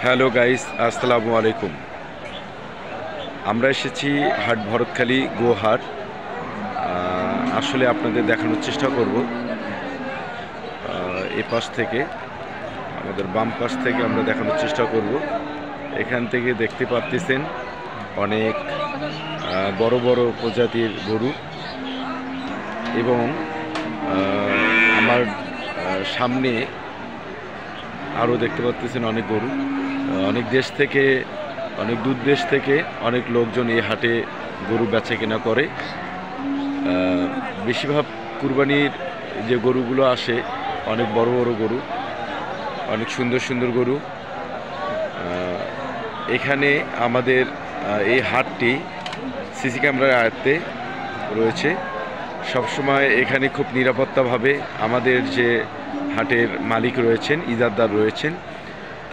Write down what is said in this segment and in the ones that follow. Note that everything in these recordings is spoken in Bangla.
হ্যালো গাইস, আসসালামু আলাইকুম। আমরা এসেছি হাট ভরতখালী গোহাট। আসলে আপনাদের দেখানোর চেষ্টা করব এ পাশ থেকে, আমাদের বাম পাশ থেকে আমরা দেখানোর চেষ্টা করব। এখান থেকে দেখতে পাচ্ছেন অনেক বড় বড় প্রজাতির গরু, এবং আমার সামনে আরও দেখতে পাচ্ছেন অনেক গরু। অনেক দেশ থেকে, অনেক দূর দেশ থেকে অনেক লোকজন এই হাটে গরু বেচা কেনা করে। বেশিরভাগ কুরবানির যে গরুগুলো আসে অনেক বড় বড় গরু, অনেক সুন্দর সুন্দর গরু। এখানে আমাদের এই হাটটি সিসি ক্যামেরার আয়ত্তে রয়েছে। সবসময় এখানে খুব নিরাপত্তাভাবে আমাদের যে হাটের মালিক রয়েছেন, ইজারদার রয়েছেন,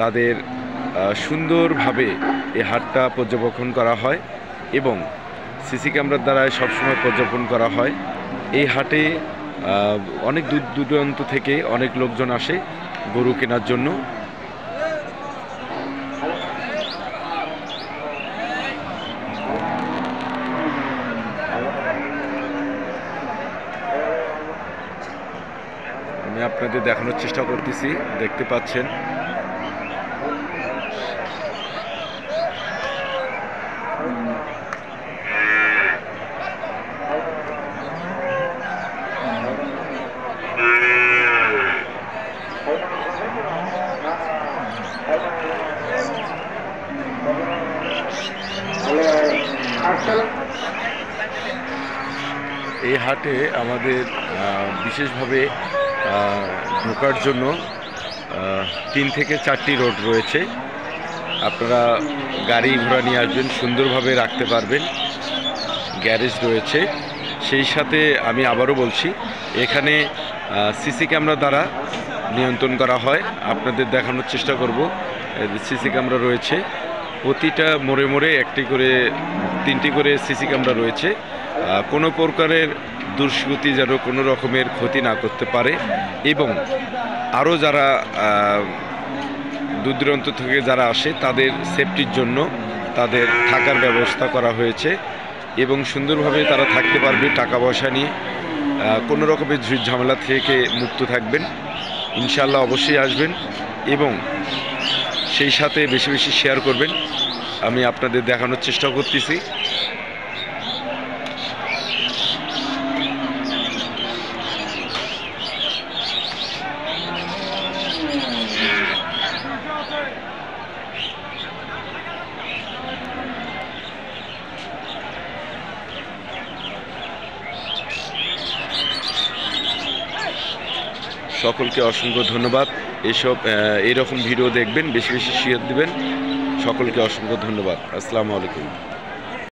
তাদের সুন্দরভাবে এই হাটটা পর্যবেক্ষণ করা হয় এবং সিসি ক্যামেরার দ্বারা সবসময় পর্যবেক্ষণ করা হয়। এই হাটে অনেক দূর দূরান্ত থেকে অনেক লোকজন আসে গরু কেনার জন্য। আমি আপনাদের দেখানোর চেষ্টা করতেছি, দেখতে পাচ্ছেন। এই হাটে আমাদের বিশেষভাবে ঢোকার জন্য 3 থেকে 4টি রোড রয়েছে। আপনারা গাড়ি ঘোড়া নিয়ে আসবেন, সুন্দরভাবে রাখতে পারবেন। গ্যারেজ রয়েছে। সেই সাথে আমি আবারও বলছি, এখানে সিসি ক্যামেরা দ্বারা নিয়ন্ত্রণ করা হয়। আপনাদের দেখানোর চেষ্টা করব। সিসি ক্যামেরা রয়েছে প্রতিটা মোড়ে মোড়ে, 3টি করে সিসি ক্যামেরা রয়েছে। কোনো প্রকারের দুষ্কৃতী যেন কোনো রকমের ক্ষতি না করতে পারে, এবং আরও যারা দূর দূরান্ত থেকে যারা আসে তাদের সেফটির জন্য তাদের থাকার ব্যবস্থা করা হয়েছে, এবং সুন্দরভাবে তারা থাকতে পারবে। টাকা পয়সা নিয়ে কোনো রকমের ঝামেলা থেকে মুক্ত থাকবেন। ইনশাআল্লাহ অবশ্যই আসবেন এবং সেই সাথে বেশি বেশি শেয়ার করবেন। আমি আপনাদের দেখানোর চেষ্টা করতেছি। সকলকে অসংখ্য ধন্যবাদ। এইরকম ভিডিও দেখবেন, বেশি বেশি শেয়ার দিবেন। সকলকে অসংখ্য ধন্যবাদ। আসসালামু আলাইকুম।